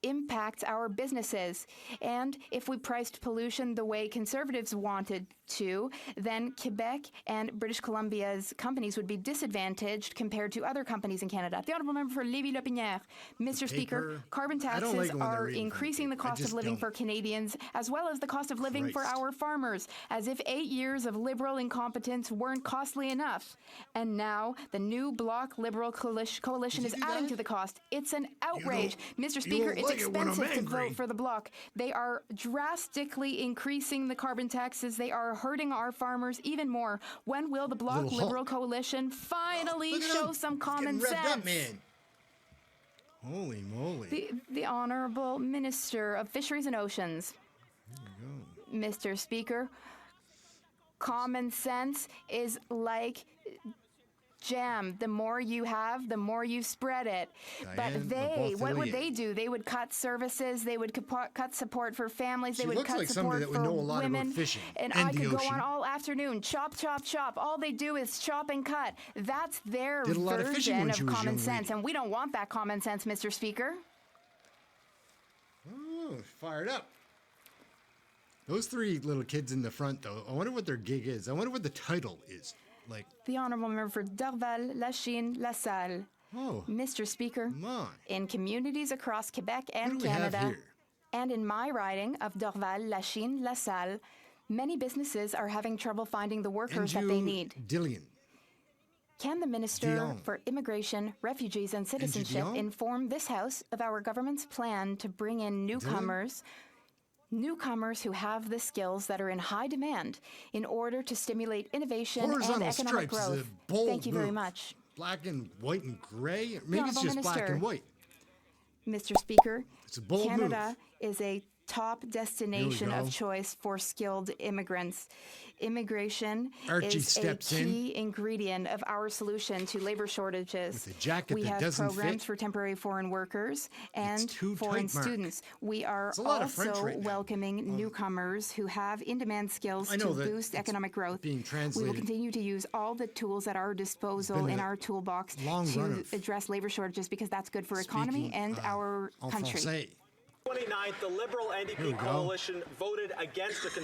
impacts our businesses. And if we priced pollution the way Conservatives wanted to, then Quebec and British Columbia's companies would be disadvantaged compared to other companies in Canada. The Honourable Member for Lévis-Lopinière. Mr. Speaker, carbon taxes are increasing the cost of living for Canadians as well as the cost of living for our farmers, as if 8 years of Liberal incompetence weren't costly enough. And now the new Bloc Liberal coalition is adding to the cost. It's an outrage. Mr. Speaker, it's expensive to vote for the Bloc. They are drastically increasing the carbon taxes. They are hurting our farmers even more. When will the Bloc Liberal coalition finally show some common sense? Up, man. Holy moly. The Honourable Minister of Fisheries and Oceans. Mr. Speaker, common sense is like jam. The more you have, the more you spread it. But what would they do? They would cut services. They would cut support for families. They would cut support for women. And I could go on all afternoon. Chop, chop, chop. All they do is chop and cut. That's their version of common sense. And we don't want that common sense, Mr. Speaker. Oh, fired up. Those 3 little kids in the front, though, I wonder what their gig is. I wonder what the title is. The Honourable Member for Dorval, Lachine, LaSalle. Mr. Speaker, in communities across Quebec and Canada, and in my riding of Dorval, Lachine, LaSalle, many businesses are having trouble finding the workers that they need. Can the Minister for Immigration, Refugees and Citizenship inform this House of our government's plan to bring in newcomers newcomers who have the skills that are in high demand in order to stimulate innovation and Horizontal economic stripes is growth. a bold Thank you very move. much. Black and white and gray? Maybe it's Honourable just black Minister, and white. Mr. Speaker, It's a bold Canada is a top destination go. of choice for skilled immigrants. Immigration Archie is a steps in. key ingredient of our solution to labor shortages. With a jacket we that have doesn't programs fit. for temporary foreign workers and too foreign tight, Mark. students. We are It's a lot of French also right now. welcoming newcomers who have in-demand skills I know to that boost it's economic growth. being We will translated. continue to use all the tools at our disposal been in a our toolbox long run to of address labor shortages because that's good for economy speaking, and our en country. français. 29th, the Liberal Here we NDP go. coalition voted against a Harry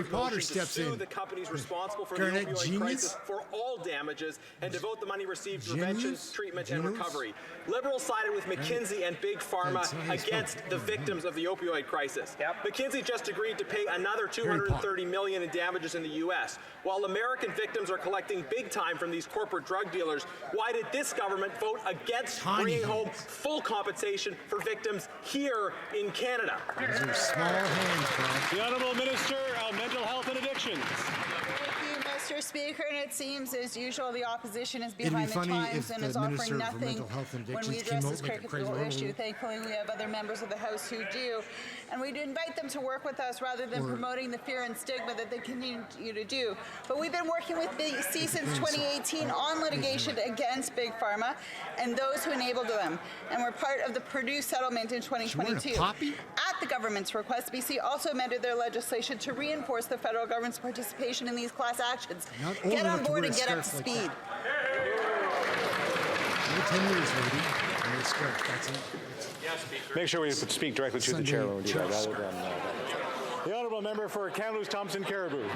conservative Potter motion to steps sue in. the companies responsible for Garnet the opioid genius? crisis for all damages and devote the money received to prevention, Genius? treatment, and Genius? recovery. Liberals sided with McKinsey and Big Pharma That's how you against spell- the victims of the opioid crisis. McKinsey just agreed to pay another $230 million in damages in the U.S. While American victims are collecting big time from these corporate drug dealers, why did this government vote against bringing home full compensation for victims here in Canada? Those are small hands, Bob. The Honourable Minister of Mental Health and Addictions. Thank you, Mr. Speaker, and it seems, as usual, the opposition is It'd be behind the funny times if and the is Minister offering of nothing Mental Health and when we Addictions came address out this like a critical crazy issue. woman. Thankfully, we have other members of the House who do, and we'd invite them to work with us rather than promoting the fear and stigma that they continue to do. But we've been working with BC since 2018 on litigation against Big Pharma and those who enabled them, and we're part of the Purdue settlement in 2022. poppy? At the government's request, BC also amended their legislation to reinforce the federal government's participation in these class actions. Not old Get enough on to board wear and a get up to scarf like speed. No 10 years, lady. And your skirt, that's it. Yes, Speaker. Make sure we speak directly to the Sunday chair when we do that, church. rather than the Honourable Member for Kamloops Thompson Caribou. Here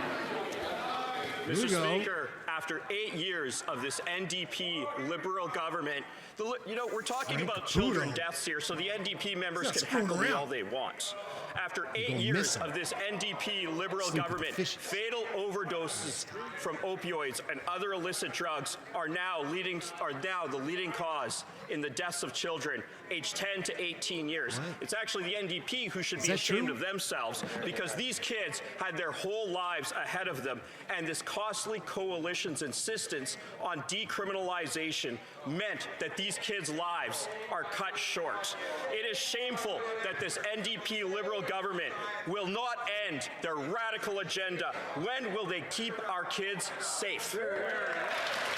we Mr. go. Speaker, after 8 years of this NDP Liberal government, we're talking about children deaths here, so the NDP members That's can heckle going me around. all they want. After 8 gonna years miss 'em. of this NDP Liberal Sleep with government, fishes. fatal overdoses from opioids and other illicit drugs are now the leading cause in the deaths of children aged 10 to 18 years. What? It's actually the NDP who should Is be that ashamed true? of themselves because these kids had their whole lives ahead of them, and this costly coalition's insistence on decriminalization meant that these kids' lives are cut short. It is shameful that this NDP Liberal government will not end their radical agenda. When will they keep our kids safe?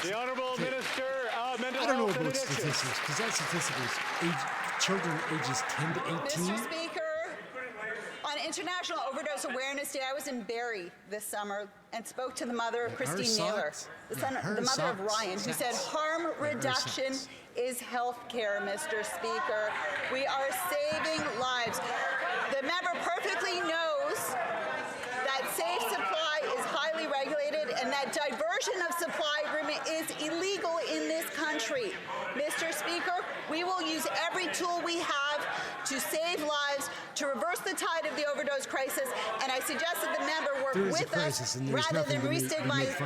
The Honourable Minister of Mental I don't know Health and about Addictions. statistics, because that statistic is children ages 10 to 18. Mr. Speaker, on International Overdose Awareness Day, I was in Barrie this summer and spoke to the mother of Christine Naylor, the mother of Ryan, who said harm reduction is health care, Mr. Speaker. We are saving lives. The member perfectly knows that safe supply is highly regulated and that diversion of supply agreement is illegal in this country. Mr. Speaker, we will use every tool we have to save lives, to reverse the tide of the overdose crisis, and I suggest that the member work There is a with crisis, us and there's rather nothing than to make fun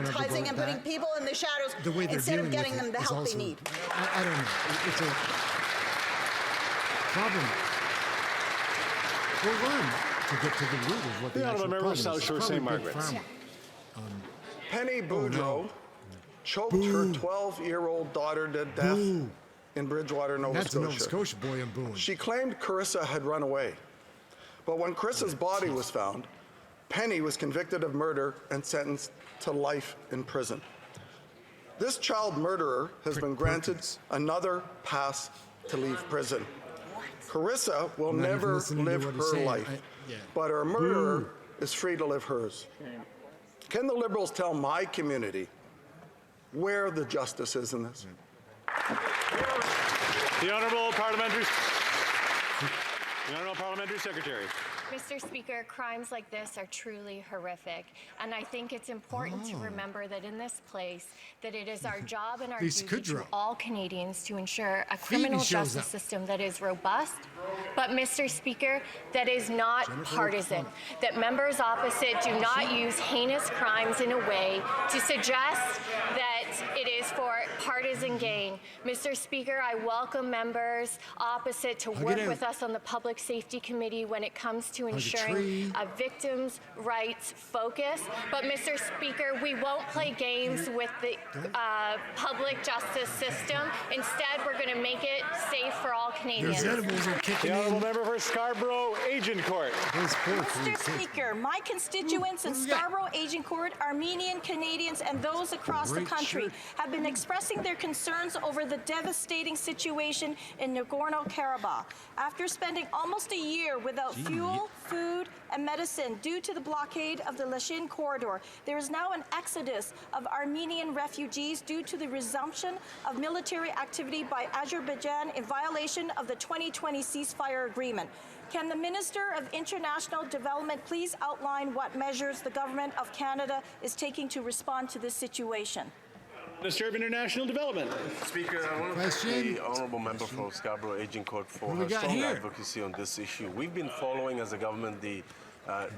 of re-stigmatizing about and putting that. people in the shadows The way they're instead of dealing getting with them it the is help also, they need. I don't know. It's a problem. We'll learn to get to the root of what the The actual Honourable Member problem of is. South It's Shore, probably St. Big Margaret's. Pharma. Penny Boudreau no. choked her 12-year-old daughter to death Boo. in Bridgewater, Nova That's a Scotia. Nova Scotia boy I'm booing. She claimed Carissa had run away. But when Carissa's body was found, Penny was convicted of murder and sentenced to life in prison. This child murderer has been granted another pass to leave prison. Carissa will I'm not even never listening to live what he's her saying. life, Yeah. but her murderer is free to live hers. Can the Liberals tell my community where the justice is in this? The Honourable Parliamentary Secretary. Mr. Speaker, crimes like this are truly horrific, and I think it's important to remember that in this place, that it is our job and our duty to all Canadians to ensure a criminal justice system that is robust, but Mr. Speaker, that is not partisan, that members opposite do not use heinous crimes in a way to suggest that it is for partisan gain. Mr. Speaker, I welcome members opposite to work with us on the Public Safety Committee when it comes to ensuring a victims' rights focus. But, Mr. Speaker, we won't play games with the public justice system. Instead, we're going to make it safe for all Canadians. The honourable member for Scarborough Agincourt. Mr. Speaker, my constituents in Scarborough Agincourt, Armenian Canadians, and those across the country have been expressing their concerns over the devastating situation in Nagorno-Karabakh. After spending almost a year without fuel, food, and medicine due to the blockade of the Lashin corridor, there is now an exodus of Armenian refugees due to the resumption of military activity by Azerbaijan in violation of the 2020 ceasefire agreement. Can the Minister of International Development please outline what measures the Government of Canada is taking to respond to this situation? Minister of International Development. Speaker, I want to thank the honourable member for Scarborough Agincourt for her strong advocacy on this issue. We've been following as a government the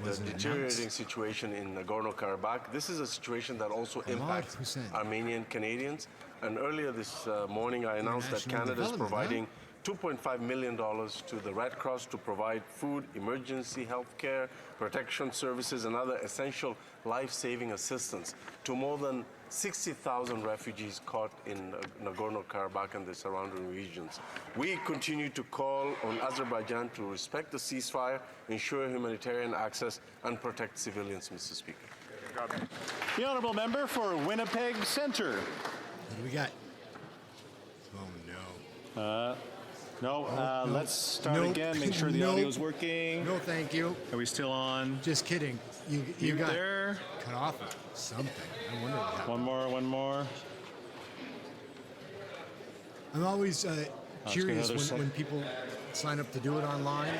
deteriorating situation in Nagorno-Karabakh. This is a situation that also impacts Armenian Canadians. And earlier this morning, I announced that Canada is providing $2.5 million to the Red Cross to provide food, emergency health care, protection services, and other essential life-saving assistance to more than 60,000 refugees caught in Nagorno-Karabakh and the surrounding regions. We continue to call on Azerbaijan to respect the ceasefire, ensure humanitarian access, and protect civilians, Mr. Speaker. The honourable member for Winnipeg Centre. What do we got? Oh, no. Let's start again. Make sure the audio's working. No, thank you. Are we still on? Just kidding. You got there. Cut off something. I wonder what happened. One more. I'm always curious when people sign up to do it online.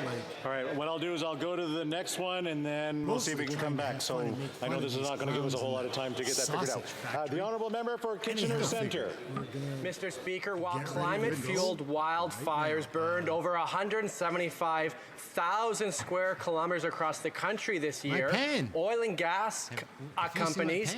All right, what I'll do is I'll go to the next one and then we'll see if we can come back. So I know this is not going to give us a whole lot of time to get that figured out. The honourable member for Kitchener Centre. Mr. Speaker, while climate-fueled wildfires burned over 175,000 square kilometers across the country this year, oil and gas companies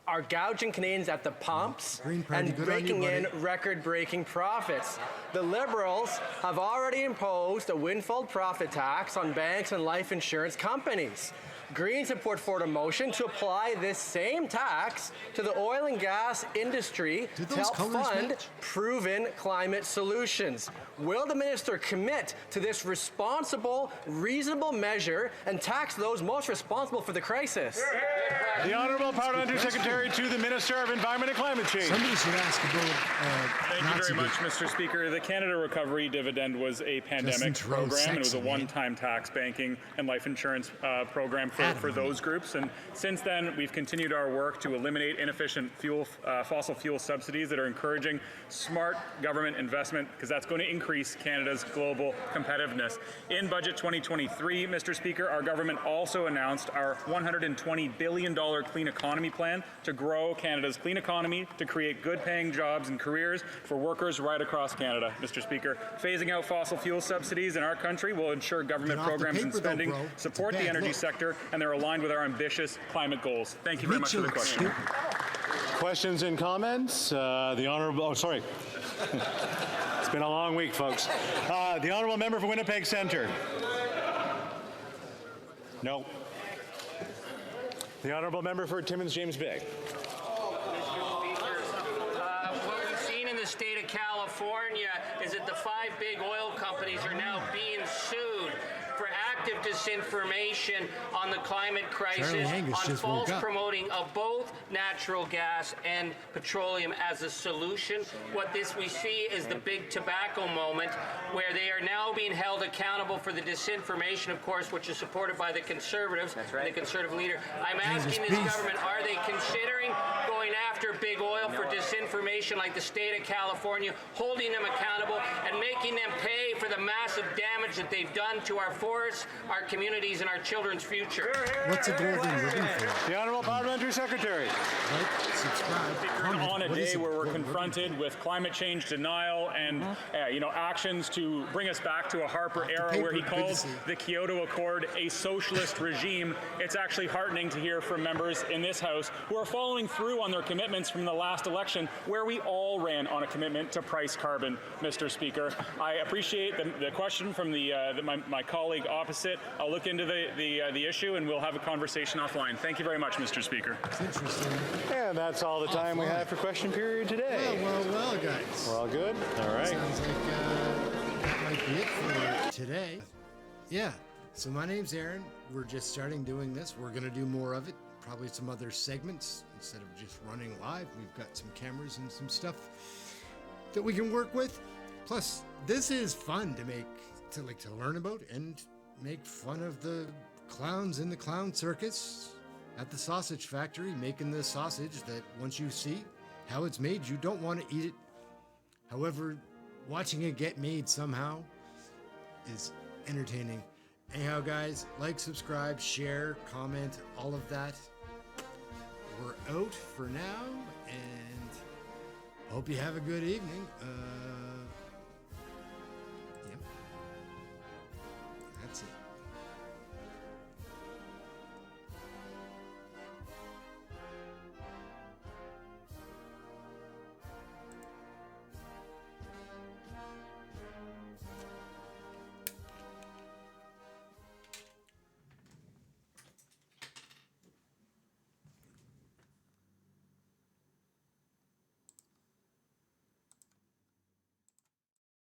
are gouging Canadians at the pumps and raking in record-breaking profits. The Liberals have already imposed a windfall profit tax on banks and life insurance companies. Greens have put forward a motion to apply this same tax to the oil and gas industry to help fund proven climate solutions. Will the minister commit to this responsible, reasonable measure and tax those most responsible for the crisis? The Honourable Parliamentary Secretary to the Minister of Environment and Climate Change. Somebody should ask about Thank you very much, Mr. Speaker. The Canada Recovery Dividend was a pandemic program, and it was a one-time tax banking and life insurance program for those groups. And since then, we've continued our work to eliminate inefficient fossil fuel subsidies that are encouraging smart government investment, because that's going to increase Canada's global competitiveness. In Budget 2023, Mr. Speaker, our government also announced our $120 billion clean economy plan to grow Canada's clean economy, to create good-paying jobs and careers for workers right across Canada. Mr. Speaker, phasing out fossil fuel subsidies in our country will ensure government programs and spending support the energy sector, and they're aligned with our ambitious climate goals. Thank you very much for the question. Questions and comments? The Honourable, it's been a long week, folks. The Honourable Member for Winnipeg Centre. No. The Honourable Member for Timmins James Bay. What we've seen in the state of California is that the 5 big oil companies are now being sued for active disinformation on the climate crisis, on false promoting of both natural gas and petroleum as a solution. What we see is the big tobacco moment, where they are now being held accountable for the disinformation, of course, which is supported by the Conservatives and the Conservative leader. I'm asking this government, are they considering going after big oil for disinformation like the state of California, holding them accountable and making them pay for the massive damage that they've done to our forests, our communities, and our children's future? What's a golden ribbon for? The Honourable Parliamentary Secretary. Like, subscribe. On a day where we're confronted with climate change denial and actions to bring us back to a Harper era where he calls the Kyoto Accord a socialist regime. It's actually heartening to hear from members in this House who are following through on their commitments from the last election, where we all ran on a commitment to price carbon, Mr. Speaker. I appreciate the question from my colleague opposite. I'll look into the issue and we'll have a conversation offline. Thank you very much, Mr. Speaker. It's interesting. And that's all the time we have for question period today. Well, guys. We're all good? All right. Sounds like that might be it for today. Yeah. So my name's Ehren. We're just starting doing this. We're going to do more of it. Probably some other segments instead of just running live. We've got some cameras and some stuff that we can work with. Plus, this is fun to learn about and make fun of the clowns in the clown circus at the sausage factory making the sausage that once you see how it's made, you don't want to eat it. However, watching it get made somehow is entertaining. Anyhow, guys, like, subscribe, share, comment, all of that. We're out for now, and hope you have a good evening.